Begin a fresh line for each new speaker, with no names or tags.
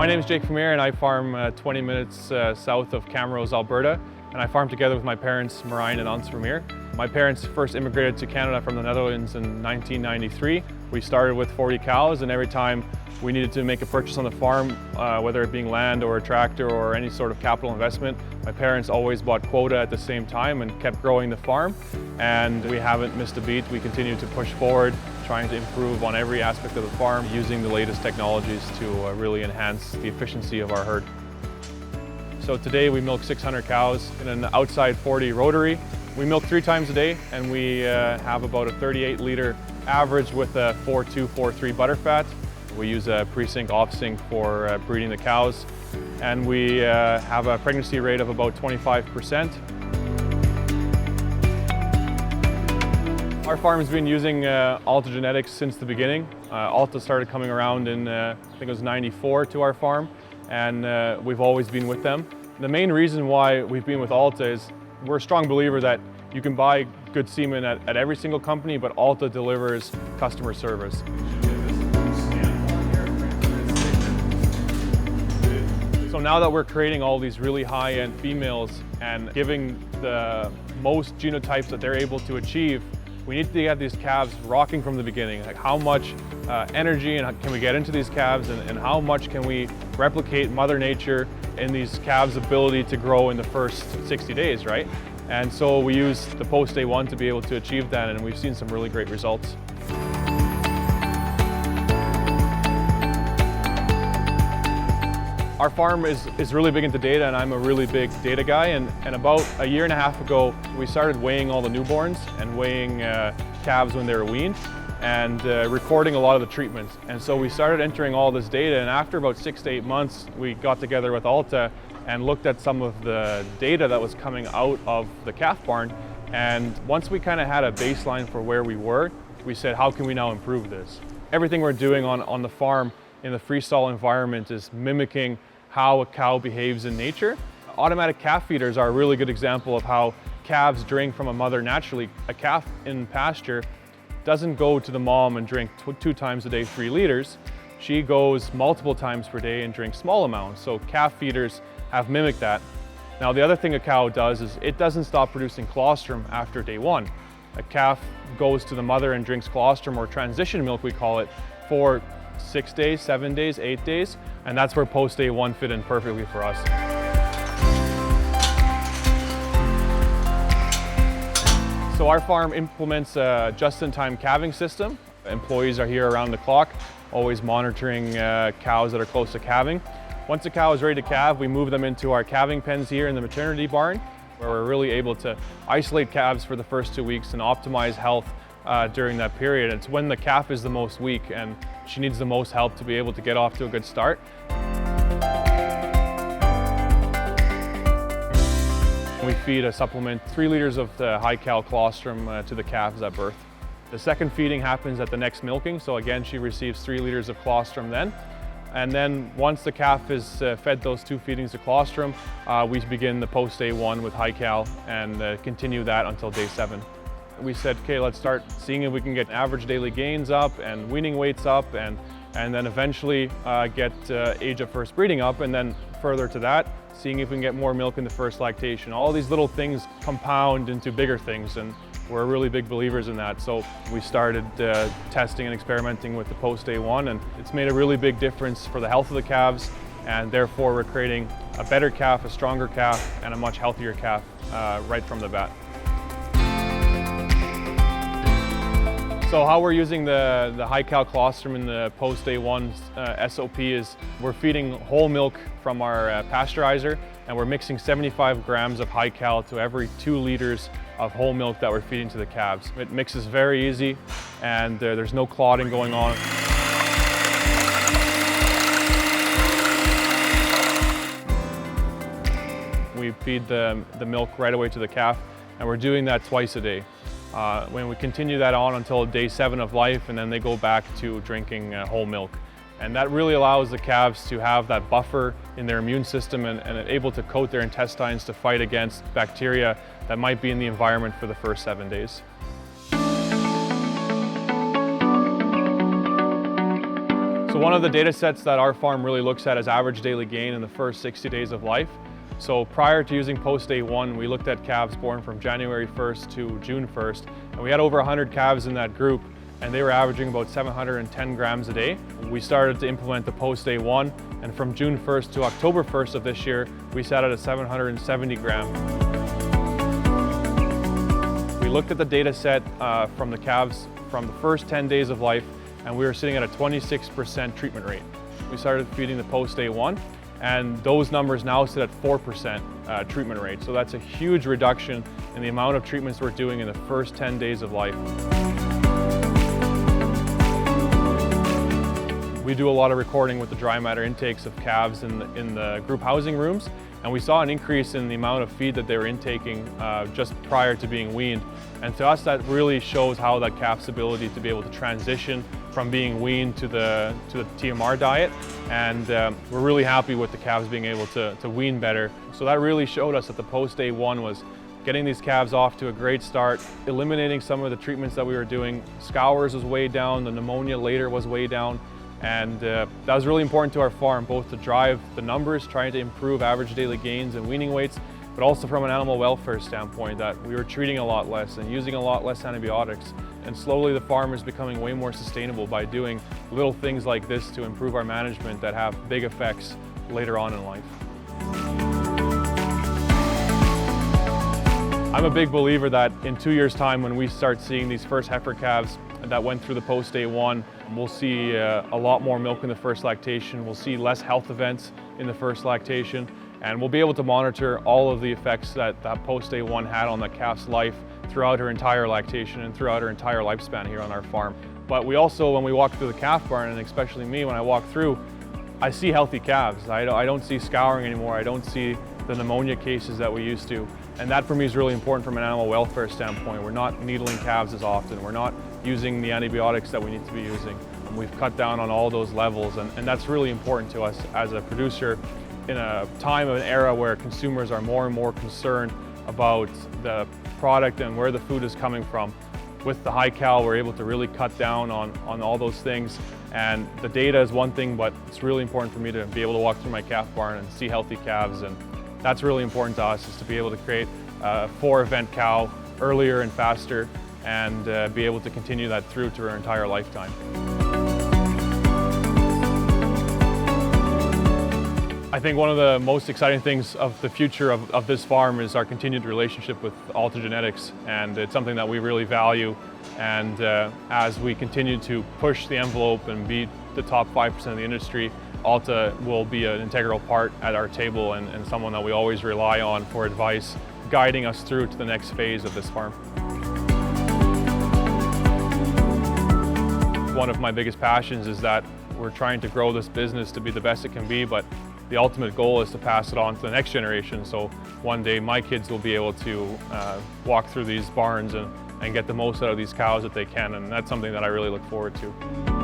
My name is Jake Vermeer and I farm 20 minutes south of Camrose, Alberta, and I farm together with my parents, Marijn and Ans Vermeer. My parents first immigrated to Canada from the Netherlands in 1993. We started with 40 cows, and every time we needed to make a purchase on the farm, whether it being land or a tractor or any sort of capital investment, my parents always bought quota at the same time and kept growing the farm. And we haven't missed a beat. We continue to push forward, trying to improve on every aspect of the farm, using the latest technologies to really enhance the efficiency of our herd. So today we milk 600 cows in an outside 40 rotary. We milk 3 times a day, and we have about a 38-liter average with a 4.2, 4.3 butterfat. We use a pre-sink off-sink for breeding the cows, and we have a pregnancy rate of about 25%. Our farm has been using Alta genetics since the beginning. Alta started coming around in, I think it was 94 to our farm, and we've always been with them. The main reason why we've been with Alta is we're a strong believer that you can buy good semen at every single company, but Alta delivers customer service. So now that we're creating all these really high-end females and giving the most genotypes that they're able to achieve, we need to get these calves rocking from the beginning. Like how much energy and can we get into these calves, and how much can we replicate Mother Nature in these calves' ability to grow in the first 60 days, right? And so we use the post-day 1 to be able to achieve that, and we've seen some really great results. Our farm is really big into data, and I'm a really big data guy, and about a year and a half ago we started weighing all the newborns and weighing calves when they were weaned and recording a lot of the treatments. And so we started entering all this data, and after about 6 to 8 months we got together with Alta and looked at some of the data that was coming out of the calf barn. And once we kind of had a baseline for where we were, we said, how can we now improve this? Everything we're doing on the farm in the freestall environment is mimicking how a cow behaves in nature. Automatic calf feeders are a really good example of how calves drink from a mother naturally. A calf in pasture doesn't go to the mom and drink 2 times a day 3 liters. She goes multiple times per day and drinks small amounts. So calf feeders have mimicked that. Now the other thing a cow does is it doesn't stop producing colostrum after day 1. A calf goes to the mother and drinks colostrum, or transition milk we call it, for 6 days, 7 days, 8 days, and that's where post-day 1 fit in perfectly for us. So our farm implements a just-in-time calving system. Employees are here around the clock, always monitoring cows that are close to calving. Once a cow is ready to calve, we move them into our calving pens here in the maternity barn, where we're really able to isolate calves for the first 2 weeks and optimize health during that period. It's when the calf is the most weak and she needs the most help to be able to get off to a good start. We feed a supplement 3 liters of the high-cal colostrum to the calves at birth. The second feeding happens at the next milking, so again she receives 3 liters of colostrum then. And then once the calf is fed those 2 feedings of colostrum, we begin the post-day 1 with high-cal and continue that until day 7. We said, okay, let's start seeing if we can get average daily gains up and weaning weights up, and then eventually get age of first breeding up, and then further to that, seeing if we can get more milk in the first lactation. All these little things compound into bigger things, and we're really big believers in that. So we started testing and experimenting with the post-day 1, and it's made a really big difference for the health of the calves, and therefore we're creating a better calf, a stronger calf, and a much healthier calf right from the bat. So how we're using the high-cal colostrum in the post-day 1 SOP is we're feeding whole milk from our pasteurizer, and we're mixing 75 grams of high-cal to every 2 liters of whole milk that we're feeding to the calves. It mixes very easy, and there's no clotting going on. We feed the milk right away to the calf, and we're doing that twice a day. When we continue that on until day 7 of life, and then they go back to drinking whole milk. And that really allows the calves to have that buffer in their immune system and able to coat their intestines to fight against bacteria that might be in the environment for the first 7 days. So one of the data sets that our farm really looks at is average daily gain in the first 60 days of life. So prior to using post day 1, we looked at calves born from January 1st to June 1st, and we had over 100 calves in that group, and they were averaging about 710 grams a day. We started to implement the post day 1, and from June 1st to October 1st of this year, we sat at a 770 gram. We looked at the data set from the calves from the first 10 days of life, and we were sitting at a 26% treatment rate. We started feeding the post day 1, and those numbers now sit at 4% treatment rate. So that's a huge reduction in the amount of treatments we're doing in the first 10 days of life. We do a lot of recording with the dry matter intakes of calves in the group housing rooms, and we saw an increase in the amount of feed that they were intaking just prior to being weaned. And to us, that really shows how that calf's ability to be able to transition from being weaned to the TMR diet, and we're really happy with the calves being able to wean better. So that really showed us that the post day 1 was getting these calves off to a great start, eliminating some of the treatments that we were doing. Scours was way down, the pneumonia later was way down, and that was really important to our farm, both to drive the numbers, trying to improve average daily gains and weaning weights, but also from an animal welfare standpoint, that we were treating a lot less and using a lot less antibiotics. And slowly the farm is becoming way more sustainable by doing little things like this to improve our management that have big effects later on in life. I'm a big believer that in 2 years' time, when we start seeing these first heifer calves that went through the post day 1, we'll see a lot more milk in the first lactation. We'll see less health events in the first lactation, and we'll be able to monitor all of the effects that post day 1 had on the calf's life throughout her entire lactation and throughout her entire lifespan here on our farm. But we also, when we walk through the calf barn, and especially me when I walk through, I see healthy calves. I don't see scouring anymore. I don't see the pneumonia cases that we used to. And that for me is really important from an animal welfare standpoint. We're not needling calves as often. We're not using the antibiotics that we need to be using. And we've cut down on all those levels, and that's really important to us as a producer in a time of an era where consumers are more and more concerned about the product and where the food is coming from. With the high cal, we're able to really cut down on all those things. And the data is one thing, but it's really important for me to be able to walk through my calf barn and see healthy calves. And that's really important to us, is to be able to create a 4-event cow earlier and faster, and be able to continue that through to her entire lifetime. I think one of the most exciting things of the future of this farm is our continued relationship with Alta genetics, and it's something that we really value. And as we continue to push the envelope and be the top 5% of the industry, Alta will be an integral part at our table, and someone that we always rely on for advice, guiding us through to the next phase of this farm. One of my biggest passions is that we're trying to grow this business to be the best it can be, but the ultimate goal is to pass it on to the next generation. So one day my kids will be able to walk through these barns and get the most out of these cows that they can, and that's something that I really look forward to.